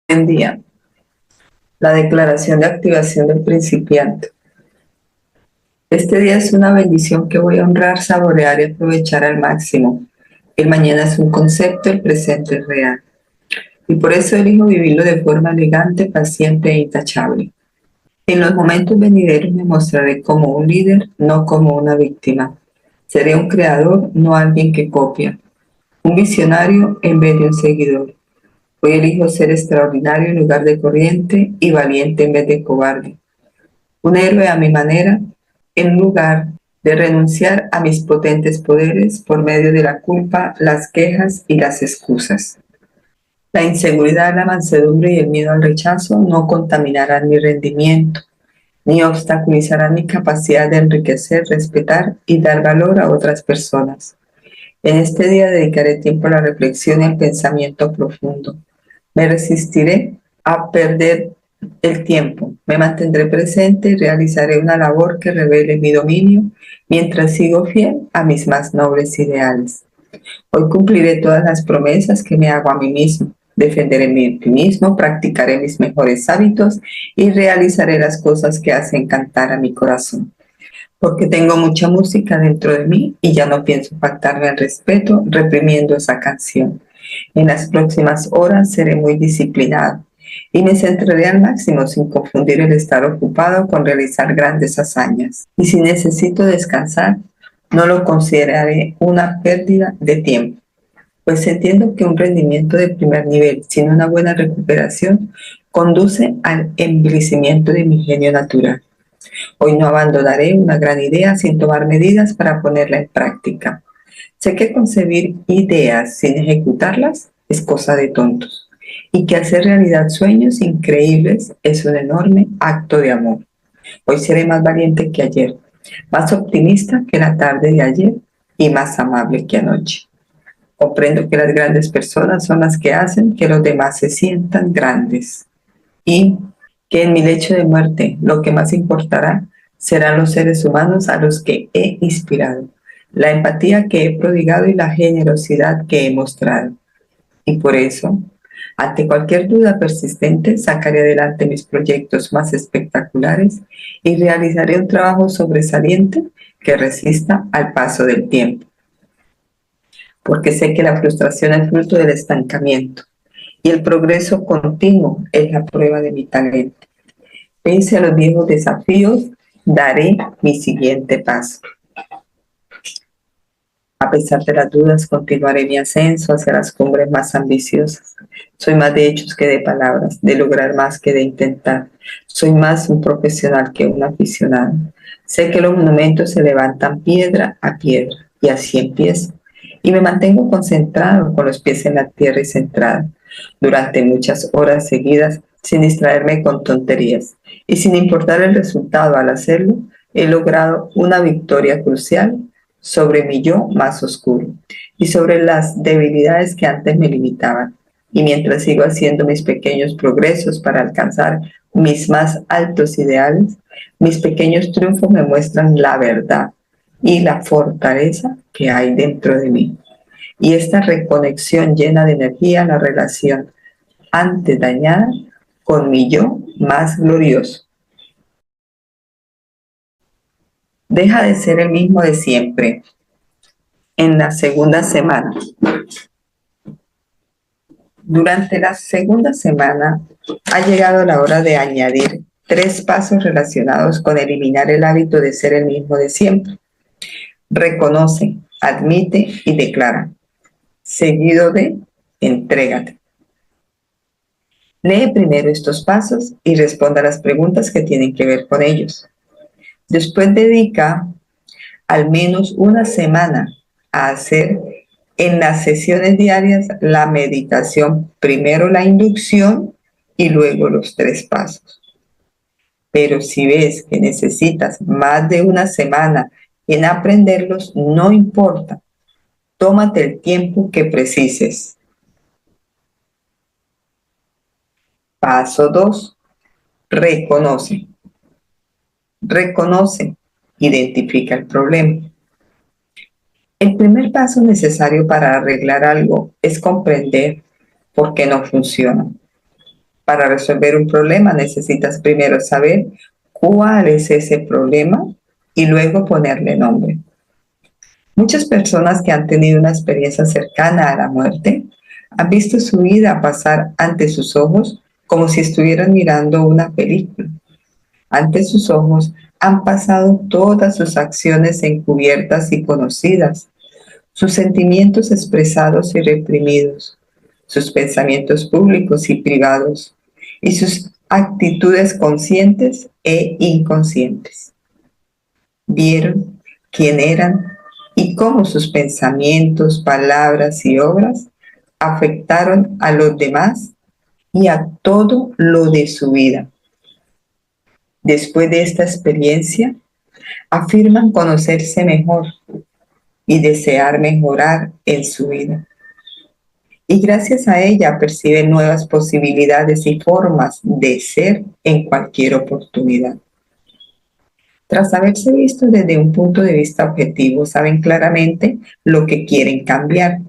Buen día. La declaración de activación del principiante. Este día es una bendición que voy a honrar, saborear y aprovechar al máximo. El mañana es un concepto, el presente es real. Y por eso elijo vivirlo de forma elegante, paciente e intachable. En los momentos venideros me mostraré como un líder, no como una víctima. Seré un creador, no alguien que copia. Un visionario en vez de un seguidor. Hoy elijo ser extraordinario en lugar de corriente y valiente en vez de cobarde. Un héroe a mi manera, en lugar de renunciar a mis potentes poderes por medio de la culpa, las quejas y las excusas. La inseguridad, la mansedumbre y el miedo al rechazo no contaminarán mi rendimiento, ni obstaculizarán mi capacidad de enriquecer, respetar y dar valor a otras personas. En este día dedicaré tiempo a la reflexión y al pensamiento profundo. Me resistiré a perder el tiempo. Me mantendré presente y realizaré una labor que revele mi dominio mientras sigo fiel a mis más nobles ideales. Hoy cumpliré todas las promesas que me hago a mí mismo. Defenderé mi optimismo, practicaré mis mejores hábitos y realizaré las cosas que hacen cantar a mi corazón. Porque tengo mucha música dentro de mí y ya no pienso faltarme al respeto reprimiendo esa canción. En las próximas horas seré muy disciplinado y me centraré al máximo sin confundir el estar ocupado con realizar grandes hazañas. Y si necesito descansar, no lo consideraré una pérdida de tiempo, pues entiendo que un rendimiento de primer nivel sin una buena recuperación conduce al envilecimiento de mi genio natural. Hoy no abandonaré una gran idea sin tomar medidas para ponerla en práctica. Sé que concebir ideas sin ejecutarlas es cosa de tontos y que hacer realidad sueños increíbles es un enorme acto de amor. Hoy seré más valiente que ayer, más optimista que la tarde de ayer y más amable que anoche. Comprendo que las grandes personas son las que hacen que los demás se sientan grandes y que en mi lecho de muerte lo que más importará serán los seres humanos a los que he inspirado, la empatía que he prodigado y la generosidad que he mostrado. Y por eso, ante cualquier duda persistente, sacaré adelante mis proyectos más espectaculares y realizaré un trabajo sobresaliente que resista al paso del tiempo, porque sé que la frustración es fruto del estancamiento y el progreso continuo es la prueba de mi talento. Pese a los viejos desafíos, daré mi siguiente paso. A pesar de las dudas, continuaré mi ascenso hacia las cumbres más ambiciosas. Soy más de hechos que de palabras, de lograr más que de intentar. Soy más un profesional que un aficionado. Sé que los monumentos se levantan piedra a piedra y así empiezo. Y me mantengo concentrado con los pies en la tierra y centrado durante muchas horas seguidas sin distraerme con tonterías. Y sin importar el resultado al hacerlo, he logrado una victoria crucial sobre mi yo más oscuro y sobre las debilidades que antes me limitaban. Y mientras sigo haciendo mis pequeños progresos para alcanzar mis más altos ideales, mis pequeños triunfos me muestran la verdad y la fortaleza que hay dentro de mí. Y esta reconexión llena de energía la relación antes dañada con mi yo más glorioso. Deja de ser el mismo de siempre. En la segunda semana. Durante la segunda semana ha llegado la hora de añadir 3 pasos relacionados con eliminar el hábito de ser el mismo de siempre. Reconoce, admite y declara. Seguido de entrégate. Lee primero estos pasos y responda a las preguntas que tienen que ver con ellos. Después dedica al menos una semana a hacer en las sesiones diarias la meditación, primero la inducción y luego los 3 pasos. Pero si ves que necesitas más de una semana en aprenderlos, no importa, tómate el tiempo que precises. Paso 2. Reconoce. Reconoce, identifica el problema. El primer paso necesario para arreglar algo es comprender por qué no funciona. Para resolver un problema necesitas primero saber cuál es ese problema y luego ponerle nombre. Muchas personas que han tenido una experiencia cercana a la muerte han visto su vida pasar ante sus ojos como si estuvieran mirando una película. Ante sus ojos han pasado todas sus acciones encubiertas y conocidas, sus sentimientos expresados y reprimidos, sus pensamientos públicos y privados, y sus actitudes conscientes e inconscientes. Vieron quién eran y cómo sus pensamientos, palabras y obras afectaron a los demás y a todo lo de su vida. Después de esta experiencia, afirman conocerse mejor y desear mejorar en su vida. Y gracias a ella perciben nuevas posibilidades y formas de ser en cualquier oportunidad. Tras haberse visto desde un punto de vista objetivo, saben claramente lo que quieren cambiar.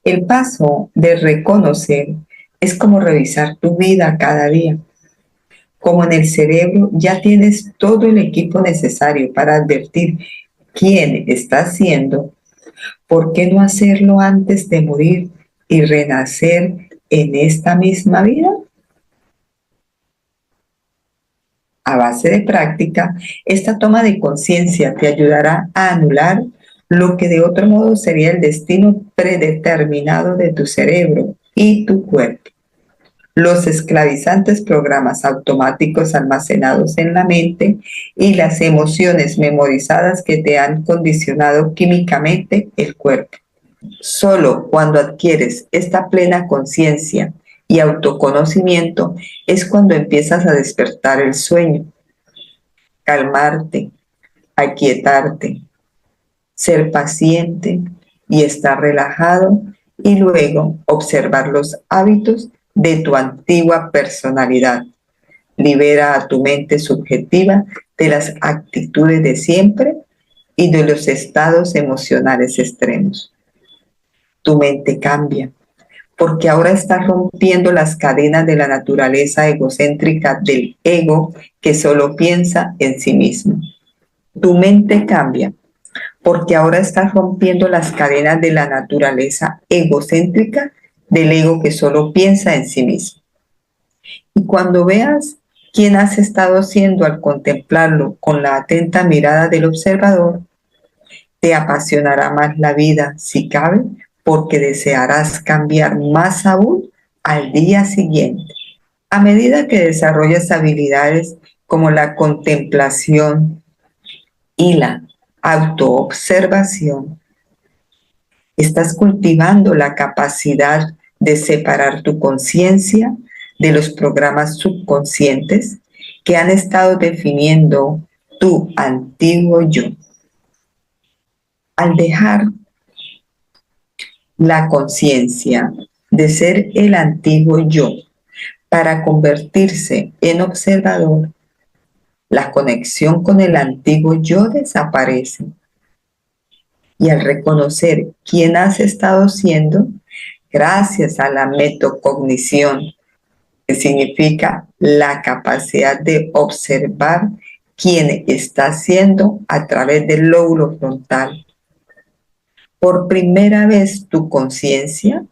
El paso de reconocer es como revisar tu vida cada día. Como en el cerebro ya tienes todo el equipo necesario para advertir quién estás siendo, ¿por qué no hacerlo antes de morir y renacer en esta misma vida? A base de práctica, esta toma de conciencia te ayudará a anular lo que de otro modo sería el destino predeterminado de tu cerebro y tu cuerpo. Los esclavizantes programas automáticos almacenados en la mente y las emociones memorizadas que te han condicionado químicamente el cuerpo. Solo cuando adquieres esta plena conciencia y autoconocimiento es cuando empiezas a despertar el sueño, calmarte, aquietarte, ser paciente y estar relajado y luego observar los hábitos de tu antigua personalidad. Libera a tu mente subjetiva de las actitudes de siempre y de los estados emocionales extremos. Tu mente cambia, porque ahora estás rompiendo las cadenas de la naturaleza egocéntrica del ego que solo piensa en sí mismo. Tu mente cambia, porque ahora estás rompiendo las cadenas de la naturaleza egocéntrica del ego que solo piensa en sí mismo. Y cuando veas quién has estado siendo al contemplarlo con la atenta mirada del observador, te apasionará más la vida, si cabe, porque desearás cambiar más aún al día siguiente. A medida que desarrollas habilidades como la contemplación y la autoobservación, estás cultivando la capacidad de separar tu conciencia de los programas subconscientes que han estado definiendo tu antiguo yo. Al dejar la conciencia de ser el antiguo yo para convertirse en observador, la conexión con el antiguo yo desaparece. Y al reconocer quién has estado siendo, gracias a la metacognición, que significa la capacidad de observar quién está siendo a través del lóbulo frontal. Por primera vez tu conciencia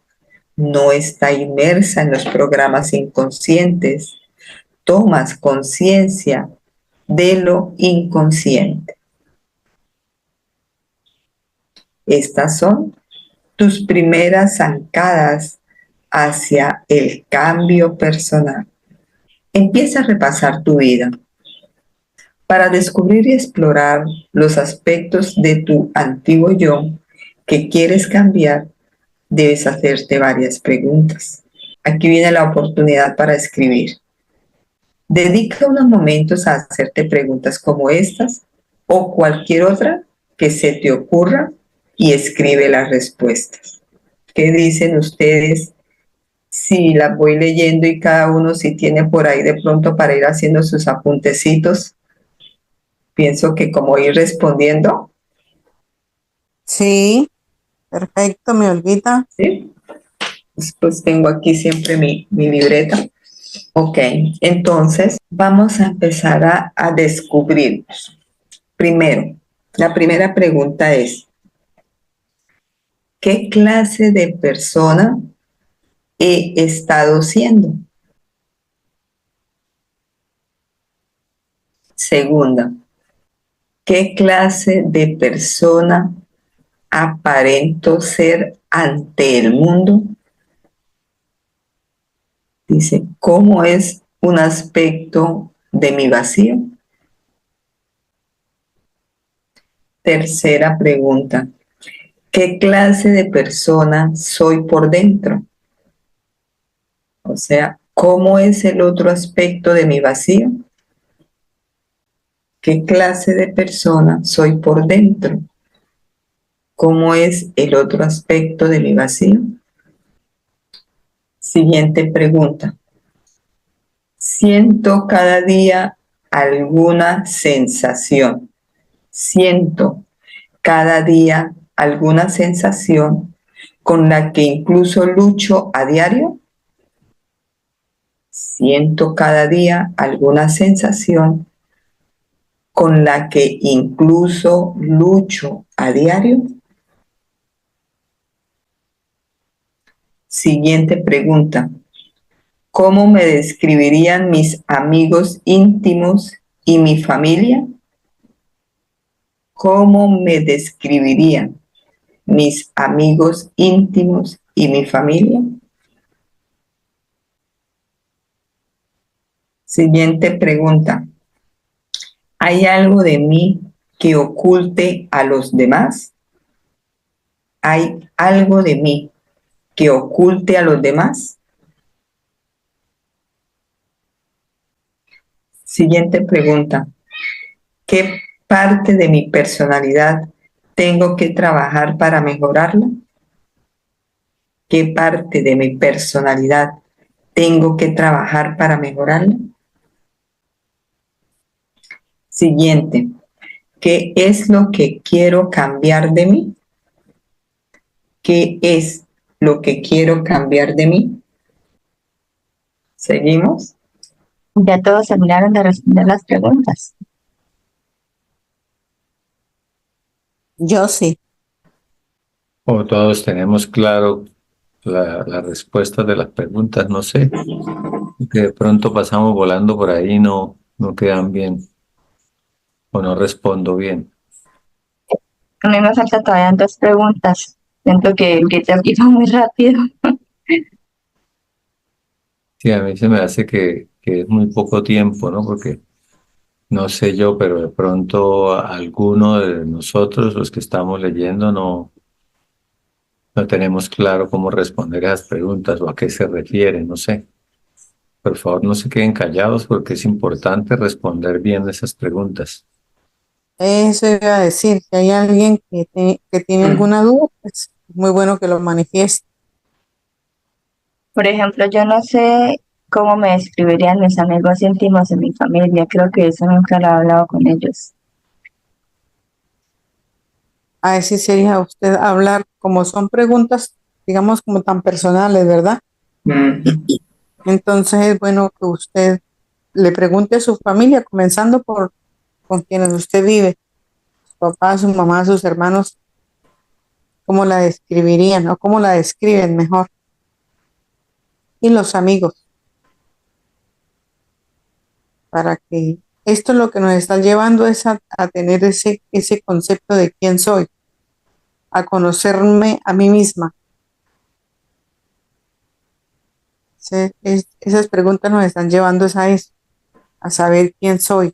no está inmersa en los programas inconscientes. Tomas conciencia de lo inconsciente. Estas son tus primeras zancadas hacia el cambio personal. Empieza a repasar tu vida para descubrir y explorar los aspectos de tu antiguo yo que quieres cambiar. Debes hacerte varias preguntas. Aquí viene la oportunidad para escribir. Dedica unos momentos a hacerte preguntas como estas o cualquier otra que se te ocurra y escribe las respuestas. ¿Qué dicen ustedes? Si las voy leyendo y cada uno si tiene por ahí de pronto para ir haciendo sus apuntecitos, pienso que como ir respondiendo. Sí, perfecto, mi Olguita. ¿Sí? Pues tengo aquí siempre mi libreta. Ok, entonces vamos a empezar a descubrirnos. Primero, la primera pregunta es, ¿qué clase de persona he estado siendo? Segunda, ¿qué clase de persona aparento ser ante el mundo? Dice, ¿cómo es un aspecto de mi vacío? Tercera pregunta, ¿qué clase de persona soy por dentro? O sea, ¿cómo es el otro aspecto de mi vacío? ¿Qué clase de persona soy por dentro? ¿Cómo es el otro aspecto de mi vacío? Siguiente pregunta. Siento cada día alguna sensación. Siento cada día alguna sensación con la que incluso lucho a diario. Siento cada día alguna sensación con la que incluso lucho a diario. Siguiente pregunta. ¿Cómo me describirían mis amigos íntimos y mi familia? ¿Cómo me describirían mis amigos íntimos y mi familia? Siguiente pregunta. ¿Hay algo de mí que oculte a los demás? ¿Hay algo de mí que oculte a los demás? Siguiente pregunta. ¿Qué parte de mi personalidad tengo que trabajar para mejorarla? ¿Qué parte de mi personalidad tengo que trabajar para mejorarla? Siguiente. ¿Qué es lo que quiero cambiar de mí? ¿Qué es lo que quiero cambiar de mí? ¿Seguimos? Ya todos terminaron de responder las preguntas. Yo sí. O todos tenemos claro la respuesta de las preguntas, no sé, que de pronto pasamos volando por ahí y no quedan bien o no respondo bien. A mí me faltan todavía dos preguntas. Siento que te iba muy rápido. Sí, a mí se me hace que es muy poco tiempo, ¿no? Porque no sé yo, pero de pronto alguno de nosotros, los que estamos leyendo, no tenemos claro cómo responder a esas preguntas o a qué se refieren, no sé. Por favor, no se queden callados porque es importante responder bien esas preguntas. Eso iba a decir, que hay alguien que tiene alguna duda, pues muy bueno que lo manifieste. Por ejemplo, yo no sé cómo me describirían mis amigos íntimos de mi familia. Creo que eso nunca lo he hablado con ellos. A ver si sería usted hablar, como son preguntas, digamos, como tan personales, ¿verdad? Entonces es bueno que usted le pregunte a su familia, comenzando por con quienes usted vive, su papá, su mamá, sus hermanos, cómo la describirían o cómo la describen mejor. Y los amigos, para que esto lo que nos está llevando es a tener ese concepto de quién soy, a conocerme a mí misma. Esas preguntas nos están llevando a eso, a saber quién soy.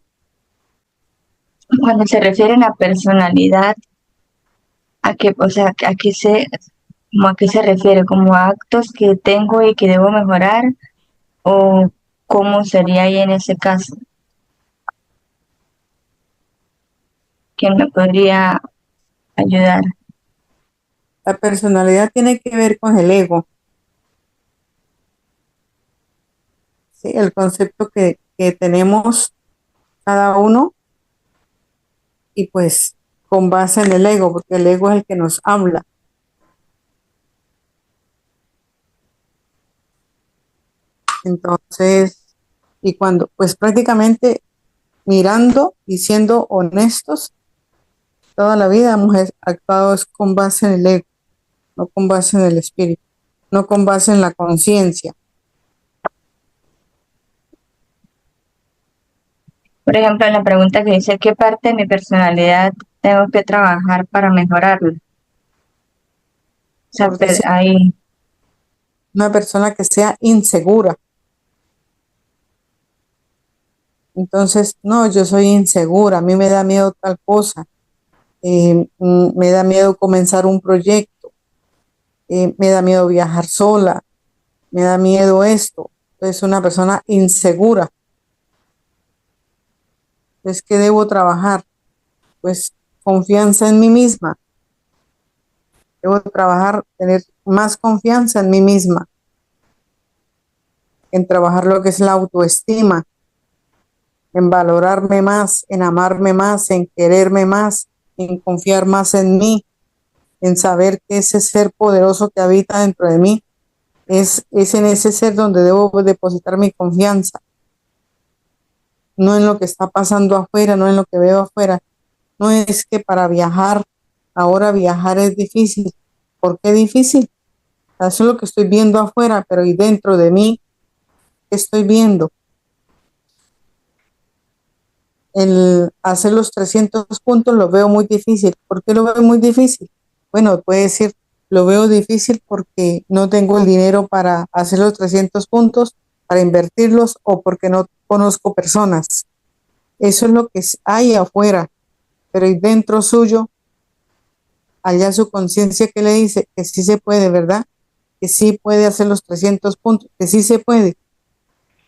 Cuando se refieren a personalidad, ¿a qué, o sea, como a qué se refiere? ¿Como a actos que tengo y que debo mejorar? ¿O cómo sería ahí en ese caso? ¿Quién me podría ayudar? La personalidad tiene que ver con el ego, ¿sí? El concepto que tenemos cada uno y pues con base en el ego, porque el ego es el que nos habla. Entonces, y cuando, pues prácticamente mirando y siendo honestos, toda la vida hemos actuado es con base en el ego, no con base en el espíritu, no con base en la conciencia. Por ejemplo, en la pregunta que dice, ¿qué parte de mi personalidad tengo que trabajar para mejorarla? O sea, Porque si ahí, una persona que sea insegura, entonces, no, yo soy insegura, a mí me da miedo tal cosa, me da miedo comenzar un proyecto, me da miedo viajar sola, me da miedo esto. Es una persona insegura. Es que debo trabajar, pues confianza en mí misma. Debo trabajar, tener más confianza en mí misma, en trabajar lo que es la autoestima, en valorarme más, en amarme más, en quererme más, en confiar más en mí, en saber que ese ser poderoso que habita dentro de mí es en ese ser donde debo depositar mi confianza, no en lo que está pasando afuera, no en lo que veo afuera. No es que para viajar, ahora viajar es difícil. ¿Por qué difícil? Eso es lo que estoy viendo afuera, pero ¿y dentro de mí qué estoy viendo? El hacer los 300 puntos lo veo muy difícil. ¿Por qué lo veo muy difícil? Bueno, puede decir, lo veo difícil porque no tengo el dinero para hacer los 300 puntos, para invertirlos o porque no conozco personas. Eso es lo que hay afuera, pero ¿y dentro suyo? Allá su conciencia que le dice que sí se puede, ¿verdad? Que sí puede hacer los 300 puntos, que sí se puede.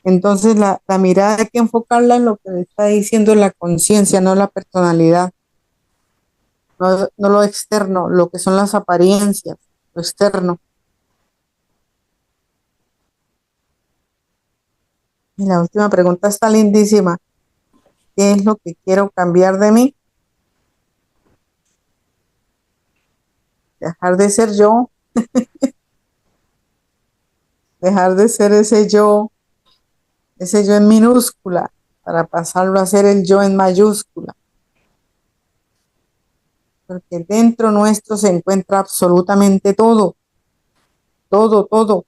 Entonces la mirada hay que enfocarla en lo que le está diciendo la conciencia, no la personalidad, no lo externo, lo que son las apariencias, lo externo. Y la última pregunta está lindísima. ¿Qué es lo que quiero cambiar de mí? Dejar de ser yo, dejar de ser ese yo en minúscula, para pasarlo a ser el yo en mayúscula. Porque dentro nuestro se encuentra absolutamente todo, todo, todo.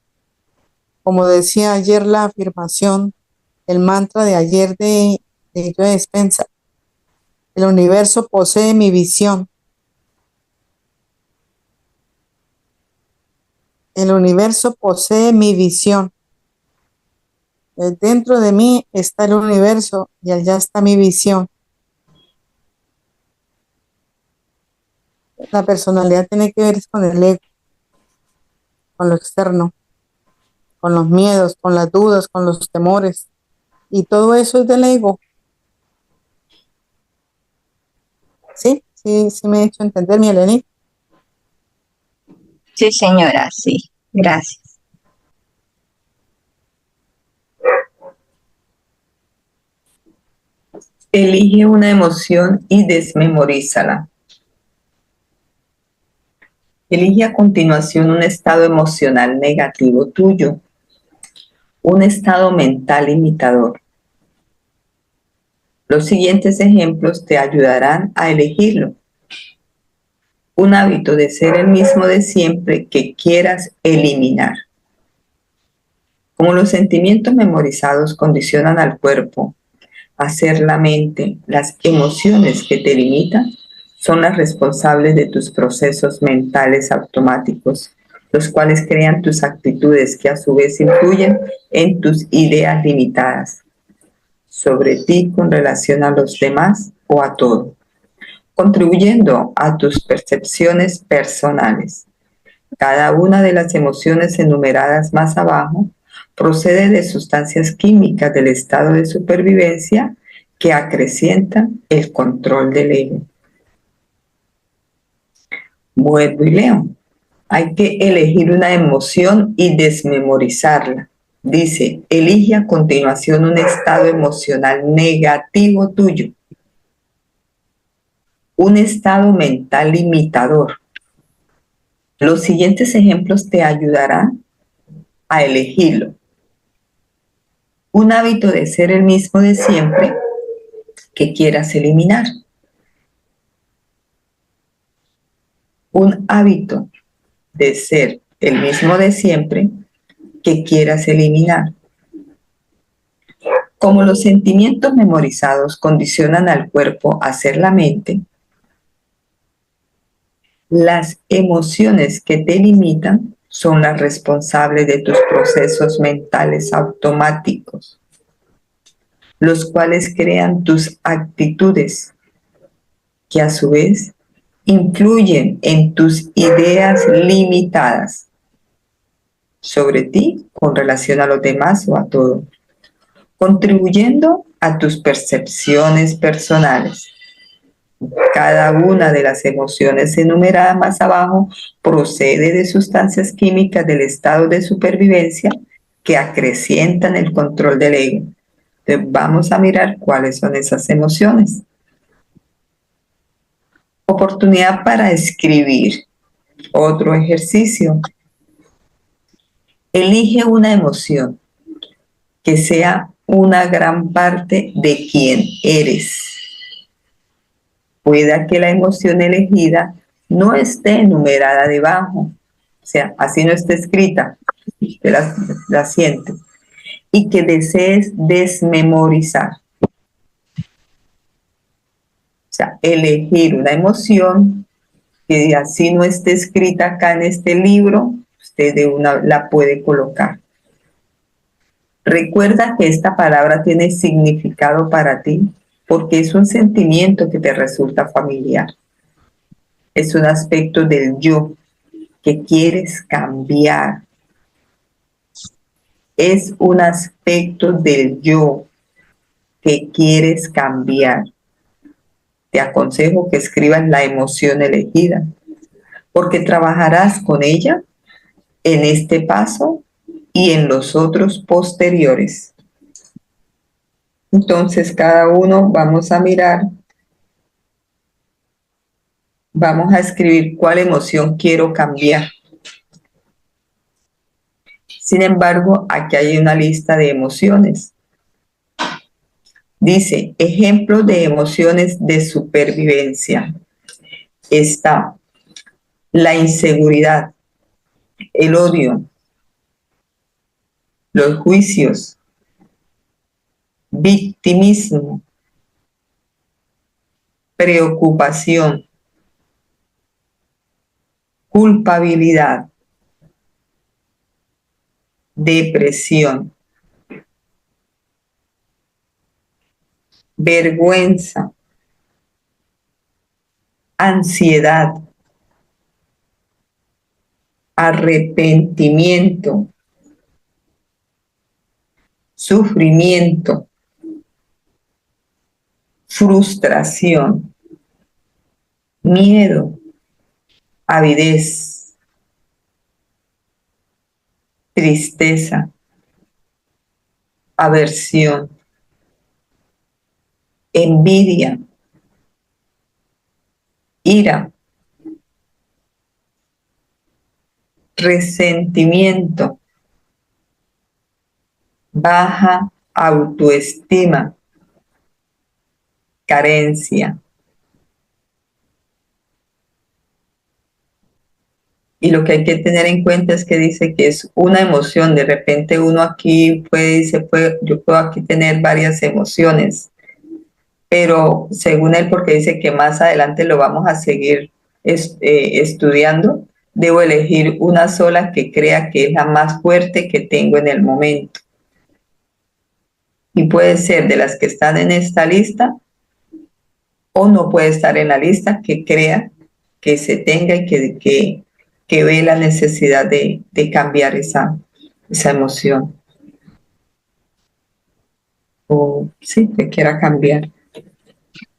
Como decía ayer la afirmación, el mantra de ayer de Joe Dispenza, el universo posee mi visión. El universo posee mi visión. Dentro de mí está el universo y allá está mi visión. La personalidad tiene que ver con el ego, con lo externo, con los miedos, con las dudas, con los temores. Y todo eso es del ego. ¿Sí? Sí me he hecho entender, mi Eleni. sí, señora, sí, gracias. Elige una emoción y desmemorízala. Elige a continuación un estado emocional negativo tuyo, un estado mental imitador. Los siguientes ejemplos te ayudarán a elegirlo. Un hábito de ser el mismo de siempre que quieras eliminar. Como los sentimientos memorizados condicionan al cuerpo, hacer la mente, las emociones que te limitan son las responsables de tus procesos mentales automáticos, los cuales crean tus actitudes que a su vez influyen en tus ideas limitadas sobre ti con relación a los demás o a todo, contribuyendo a tus percepciones personales. Cada una de las emociones enumeradas más abajo procede de sustancias químicas del estado de supervivencia que acrecientan el control del ego. Vuelvo y leo. Hay que elegir una emoción y desmemorizarla. Dice, elige a continuación un estado emocional negativo tuyo, un estado mental limitador. Los siguientes ejemplos te ayudarán a elegirlo. Un hábito de ser el mismo de siempre que quieras eliminar. Un hábito de ser el mismo de siempre que quieras eliminar. Como los sentimientos memorizados condicionan al cuerpo a ser la mente, las emociones que te limitan son las responsables de tus procesos mentales automáticos, los cuales crean tus actitudes, que a su vez influyen en tus ideas limitadas sobre ti con relación a los demás o a todo, contribuyendo a tus percepciones personales. Cada una de las emociones enumeradas más abajo procede de sustancias químicas del estado de supervivencia que acrecientan el control del ego. Entonces, vamos a mirar cuáles son esas emociones. Oportunidad para escribir. Otro ejercicio. Elige una emoción que sea una gran parte de quién eres. Pueda que la emoción elegida no esté enumerada debajo, o sea, así no esté escrita, te la sientes, y que desees desmemorizar. O sea, elegir una emoción que así no esté escrita acá en este libro, usted de una la puede colocar. Recuerda que esta palabra tiene significado para ti porque es un sentimiento que te resulta familiar. Es un aspecto del yo que quieres cambiar. Es un aspecto del yo que quieres cambiar. Te aconsejo que escribas la emoción elegida, porque trabajarás con ella en este paso y en los otros posteriores. Entonces, cada uno vamos a mirar, vamos a escribir cuál emoción quiero cambiar. Sin embargo, aquí hay una lista de emociones. Dice, ejemplos de emociones de supervivencia. Está la inseguridad, el odio, los juicios, victimismo, preocupación, culpabilidad, depresión, vergüenza, ansiedad, arrepentimiento, sufrimiento, frustración, miedo, avidez, tristeza, aversión, envidia, ira, resentimiento, baja autoestima, carencia. Y lo que hay que tener en cuenta es que dice que es una emoción. De repente uno aquí yo puedo aquí tener varias emociones, pero según él, porque dice que más adelante lo vamos a seguir estudiando, debo elegir una sola que crea que es la más fuerte que tengo en el momento. Y puede ser de las que están en esta lista, o no puede estar en la lista, que crea que se tenga y que ve la necesidad de cambiar esa emoción. O sí, que quiera cambiar.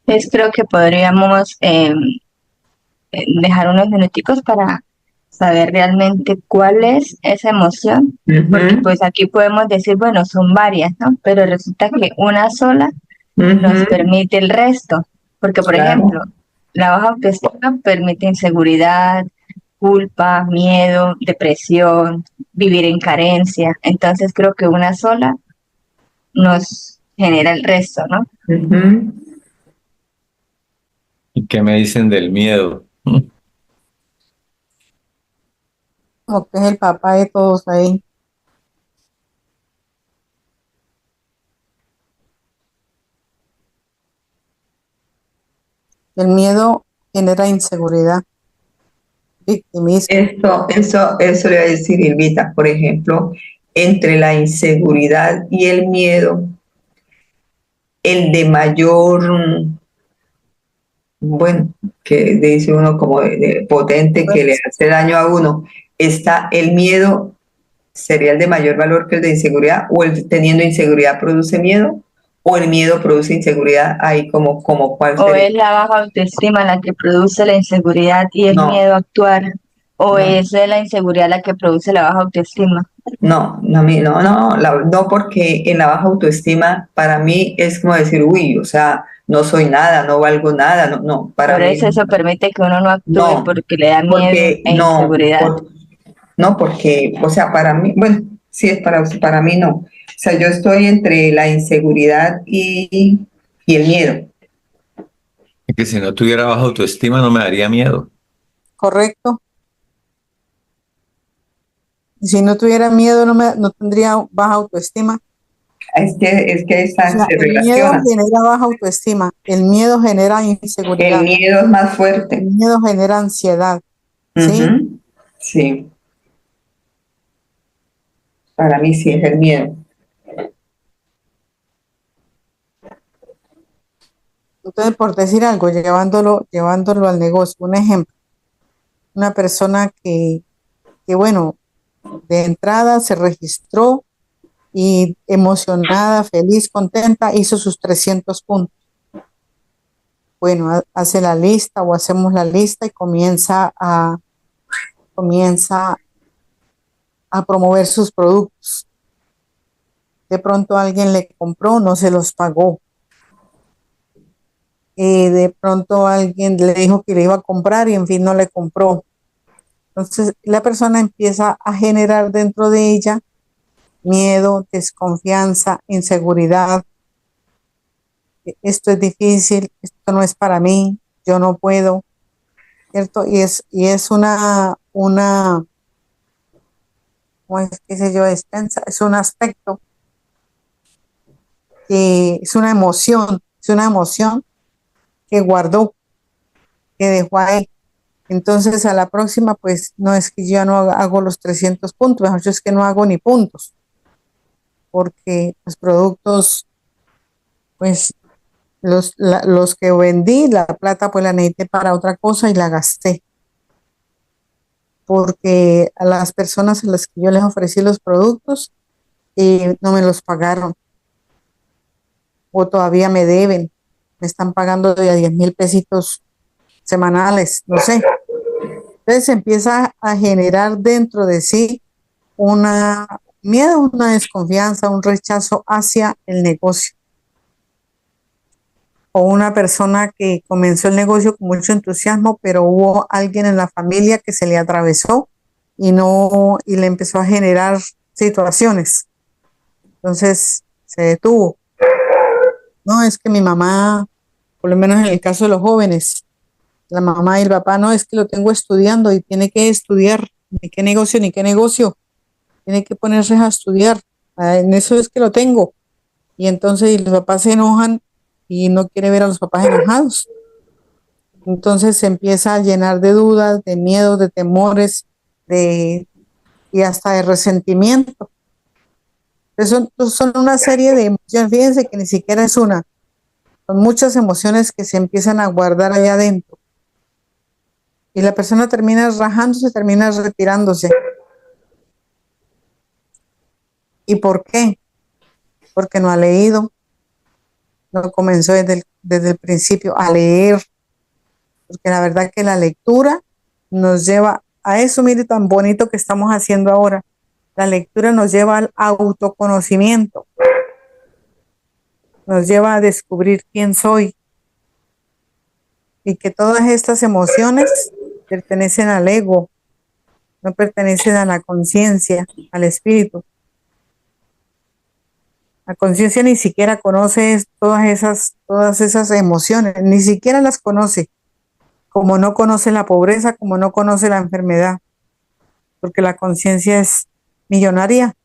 Pues creo que podríamos dejar unos minuticos para saber realmente cuál es esa emoción, porque pues aquí podemos decir, bueno, son varias, ¿no? Pero resulta que una sola nos permite el resto, porque por ejemplo, la baja autoestima permite inseguridad, culpa, miedo, depresión, vivir en carencia. Entonces creo que una sola nos genera el resto, ¿no? Ujú. ¿Y qué me dicen del miedo? Como que es el papá de todos ahí. El miedo genera inseguridad, victimismo. Eso le voy a decir, Ilvita, por ejemplo, entre la inseguridad y el miedo, el de mayor, bueno, que dice uno como de potente que le hace daño a uno, está el miedo, sería el de mayor valor que el de inseguridad, o el teniendo inseguridad produce miedo, o el miedo produce inseguridad, ahí como cuál O sería. es la baja autoestima la que produce la inseguridad y el No, miedo a actuar, o no. es la inseguridad la que produce la baja autoestima. No, porque en la baja autoestima para mí es como decir, uy, o sea, no soy nada, no valgo nada, no, para Por mí eso permite que uno no actúe no, porque le da miedo porque e inseguridad. no, porque, o sea, para mí, bueno, sí es para mí no. O sea, yo estoy entre la inseguridad y el miedo. Que si no tuviera baja autoestima no me daría miedo. Correcto. Y si no tuviera miedo, no tendría baja autoestima. Es que O esta sea, se el miedo relaciona. genera baja autoestima, el miedo genera El inseguridad, miedo es más el fuerte. miedo genera ansiedad, ¿sí? Ujú. Sí, para mí sí es el miedo. Entonces, por decir algo, llevándolo al negocio, un ejemplo, una persona que bueno, de entrada se registró y emocionada, feliz, contenta, hizo sus 300 puntos. Bueno, hace la lista o hacemos la lista y comienza a promover sus productos. De pronto alguien le compró, no se los pagó. De pronto alguien le dijo que le iba a comprar y en fin no le compró. Entonces la persona empieza a generar dentro de ella miedo, desconfianza, inseguridad. Esto es difícil, esto no es para mí, yo no puedo, ¿cierto? Y es ¿cómo es que se yo? Es un aspecto que es una emoción que guardó, que dejó ahí. Entonces a la próxima, pues no es que yo ya no hago los 300 puntos, mejor es que no hago ni puntos, porque los productos, pues los que vendí, la plata pues la necesité para otra cosa y la gasté, porque a las personas a las que yo les ofrecí los productos no me los pagaron o todavía me deben, me están pagando de a 10,000 pesitos semanales, no sé. Entonces se empieza a generar dentro de sí una miedo, una desconfianza, un rechazo hacia el negocio. O una persona que comenzó el negocio con mucho entusiasmo, pero hubo alguien en la familia que se le atravesó y le empezó a generar situaciones. Entonces se detuvo. No, es que mi mamá, por lo menos en el caso de los jóvenes, la mamá y el papá, no, es que lo tengo estudiando y tiene que estudiar, ni qué negocio, tiene que ponerse a estudiar. En eso es que lo tengo. Y entonces los papás se enojan y no quiere ver a los papás enojados. Entonces se empieza a llenar de dudas, de miedos, de temores, y hasta de resentimiento. Son una serie de emociones, fíjense que ni siquiera es una, son muchas emociones que se empiezan a guardar allá adentro. Y la persona termina rajándose, termina retirándose. ¿Y por qué? Porque no ha leído, no comenzó desde el principio a leer, porque la verdad que la lectura nos lleva a eso, mire, tan bonito que estamos haciendo ahora. La lectura nos lleva al autoconocimiento, nos lleva a descubrir quién soy y que todas estas emociones pertenecen al ego, no pertenecen a la conciencia, al espíritu. La conciencia ni siquiera conoce todas esas emociones, ni siquiera las conoce, como no conoce la pobreza, como no conoce la enfermedad, porque la conciencia es millonaria.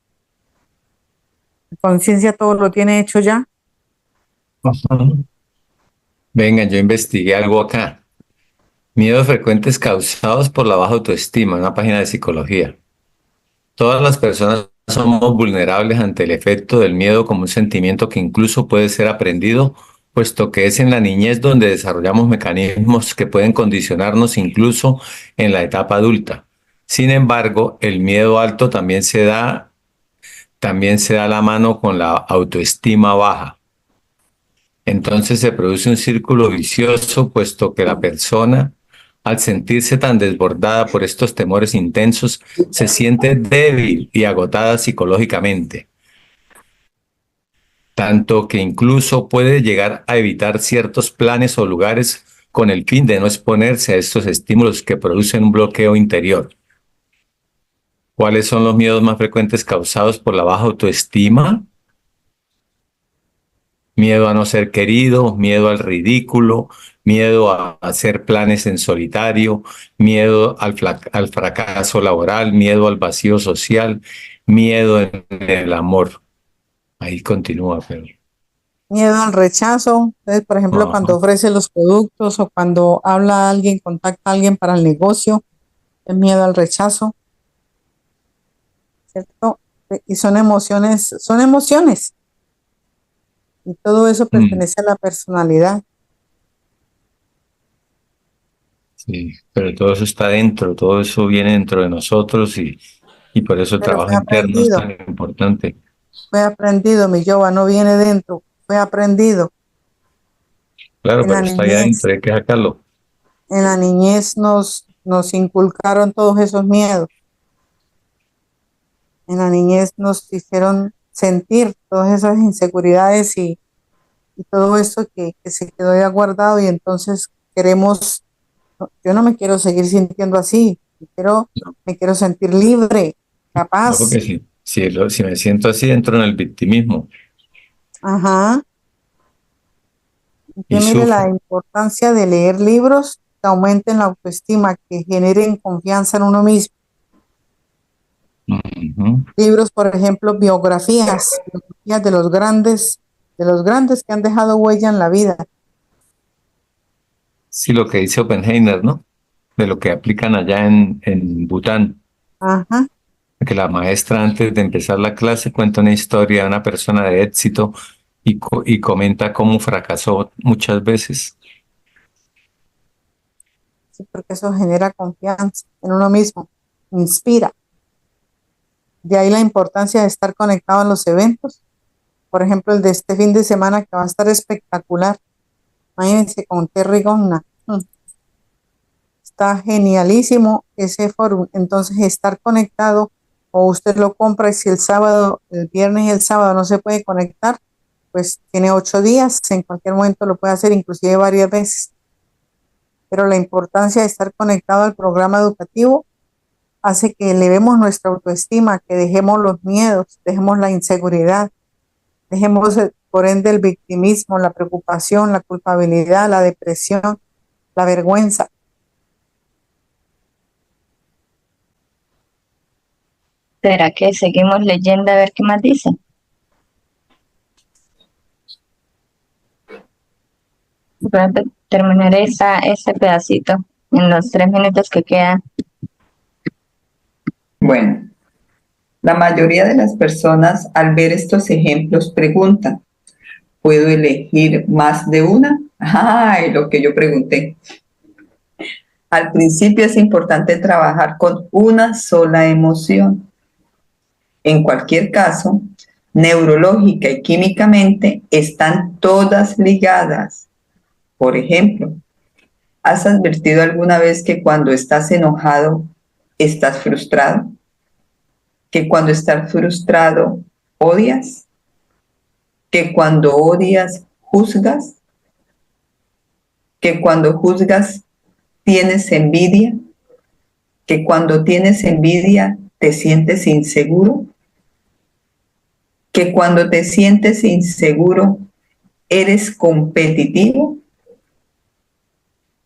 La conciencia todo lo tiene hecho ya. Venga, yo investigué algo acá. Miedos frecuentes causados por la baja autoestima, una página de psicología. Todas las personas somos vulnerables ante el efecto del miedo como un sentimiento que incluso puede ser aprendido, puesto que es en la niñez donde desarrollamos mecanismos que pueden condicionarnos incluso en la etapa adulta. Sin embargo, el miedo alto también se da a la mano con la autoestima baja. Entonces se produce un círculo vicioso, puesto que la persona, al sentirse tan desbordada por estos temores intensos, se siente débil y agotada psicológicamente, tanto que incluso puede llegar a evitar ciertos planes o lugares con el fin de no exponerse a estos estímulos que producen un bloqueo interior. ¿Cuáles son los miedos más frecuentes causados por la baja autoestima? Miedo a no ser querido, miedo al ridículo, miedo a hacer planes en solitario, miedo al fracaso laboral, miedo al vacío social, miedo en el amor. Ahí continúa, pero... Miedo al rechazo, entonces, por ejemplo, Ajá. cuando ofrece los productos o cuando habla a alguien, contacta a alguien para el negocio, el miedo al rechazo, ¿cierto? Y son emociones. Y todo eso pertenece a la personalidad. Sí, pero todo eso está dentro, todo eso viene dentro de nosotros y por eso el Pero trabajo interno es tan importante. fue aprendido, mi yoba, no viene dentro, fue aprendido. Claro, En la pero está ahí adentro, niñez, hay que sacarlo. en la niñez nos inculcaron todos esos miedos. En la niñez nos hicieron sentir todas esas inseguridades y todo eso que se quedó ya guardado y entonces queremos, yo no me quiero seguir sintiendo así, me quiero sentir libre, No, capaz. porque si me siento así, entro en el victimismo Ajá. y Entonces, mire la sufro. importancia de leer libros que aumenten la autoestima, que generen confianza en uno mismo. Ujú. Libros, por ejemplo, biografías de los grandes que han dejado huella en la vida. Sí, lo que dice Oppenheimer, ¿no? De lo que aplican allá en Bután. Ajá. Que la maestra antes de empezar la clase cuenta una historia de una persona de éxito y comenta cómo fracasó muchas veces. Sí, porque eso genera confianza en uno mismo, inspira. De ahí la importancia de estar conectado a los eventos. Por ejemplo, el de este fin de semana que va a estar espectacular. Imagínense con Terry Gonna. Está genialísimo ese foro. Entonces, estar conectado o usted lo compra y si el viernes y el sábado no se puede conectar, pues tiene 8 días. En cualquier momento lo puede hacer, inclusive varias veces. Pero la importancia de estar conectado al programa educativo hace que elevemos nuestra autoestima, que dejemos los miedos, dejemos la inseguridad, dejemos por ende el victimismo, la preocupación, la culpabilidad, la depresión, la vergüenza. ¿Será que seguimos leyendo a ver qué más dice? Para terminar ese pedacito en los 3 minutos que quedan. Bueno, la mayoría de las personas al ver estos ejemplos preguntan, ¿puedo elegir más de una? Ay, lo que yo pregunté. Al principio es importante trabajar con una sola emoción. En cualquier caso, neurológica y químicamente están todas ligadas. Por ejemplo, ¿has advertido alguna vez que cuando estás enojado, estás frustrado? ¿Que cuando estás frustrado, odias? ¿Que cuando odias, juzgas? ¿Que cuando juzgas, tienes envidia? ¿Que cuando tienes envidia, te sientes inseguro? que cuando te sientes inseguro, eres competitivo,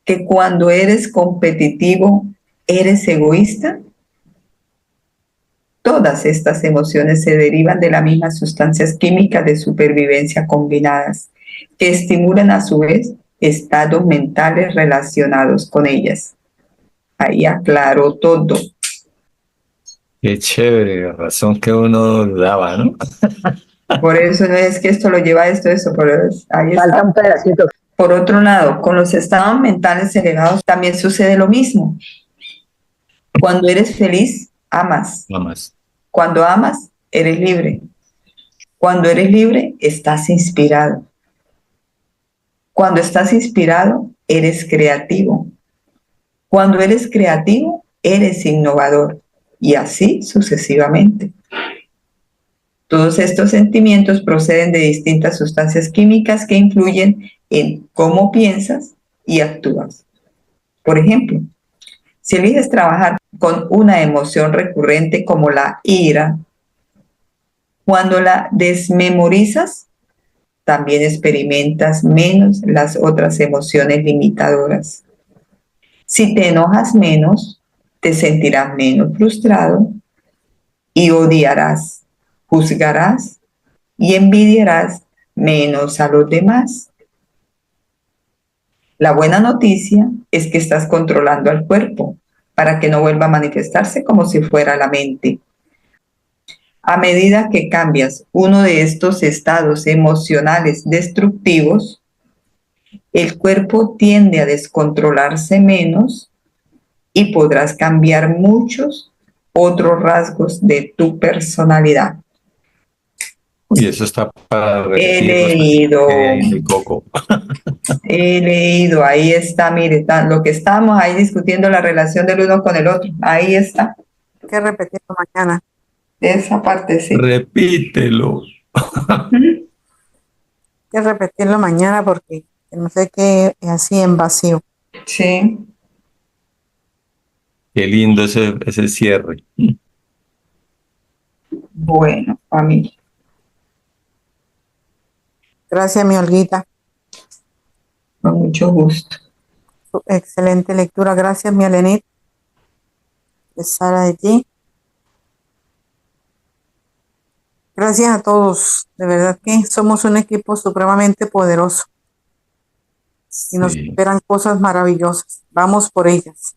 que cuando eres competitivo, eres egoísta. Todas estas emociones se derivan de las mismas sustancias químicas de supervivencia combinadas, que estimulan a su vez estados mentales relacionados con ellas. Ahí aclaró todo. Qué chévere, razón que uno daba, ¿no? Por eso no es que esto lo lleva a esto, ahí Falta está. un pedacito. Por otro lado, con los estados mentales elevados también sucede lo mismo. Cuando eres feliz, amas. Nada más. Cuando amas, eres libre. Cuando eres libre, estás inspirado. Cuando estás inspirado, eres creativo. Cuando eres creativo, eres innovador. Y así sucesivamente. Todos estos sentimientos proceden de distintas sustancias químicas que influyen en cómo piensas y actúas. Por ejemplo, si eliges trabajar con una emoción recurrente como la ira, cuando la desmemorizas, también experimentas menos las otras emociones limitadoras. Si te enojas menos, te sentirás menos frustrado y odiarás, juzgarás y envidiarás menos a los demás. La buena noticia es que estás controlando al cuerpo para que no vuelva a manifestarse como si fuera la mente. A medida que cambias uno de estos estados emocionales destructivos, el cuerpo tiende a descontrolarse menos y podrás cambiar muchos otros rasgos de tu personalidad. Y eso está para He repetirlo. leído, Coco. ahí está, mire, está, lo que estamos ahí discutiendo la relación del uno con el otro, ahí está, Hay que repetirlo mañana. esa parte sí. Repítelo. Hay que repetirlo mañana porque no sé qué es así en vacío. Sí, Qué lindo ese cierre. bueno, familia. Gracias, mi Olguita. Con mucho gusto. Excelente lectura. Gracias, mi Alenit. Sara de ti. Gracias a todos. De verdad que somos un equipo supremamente poderoso y nos Sí. esperan cosas maravillosas. Vamos por ellas.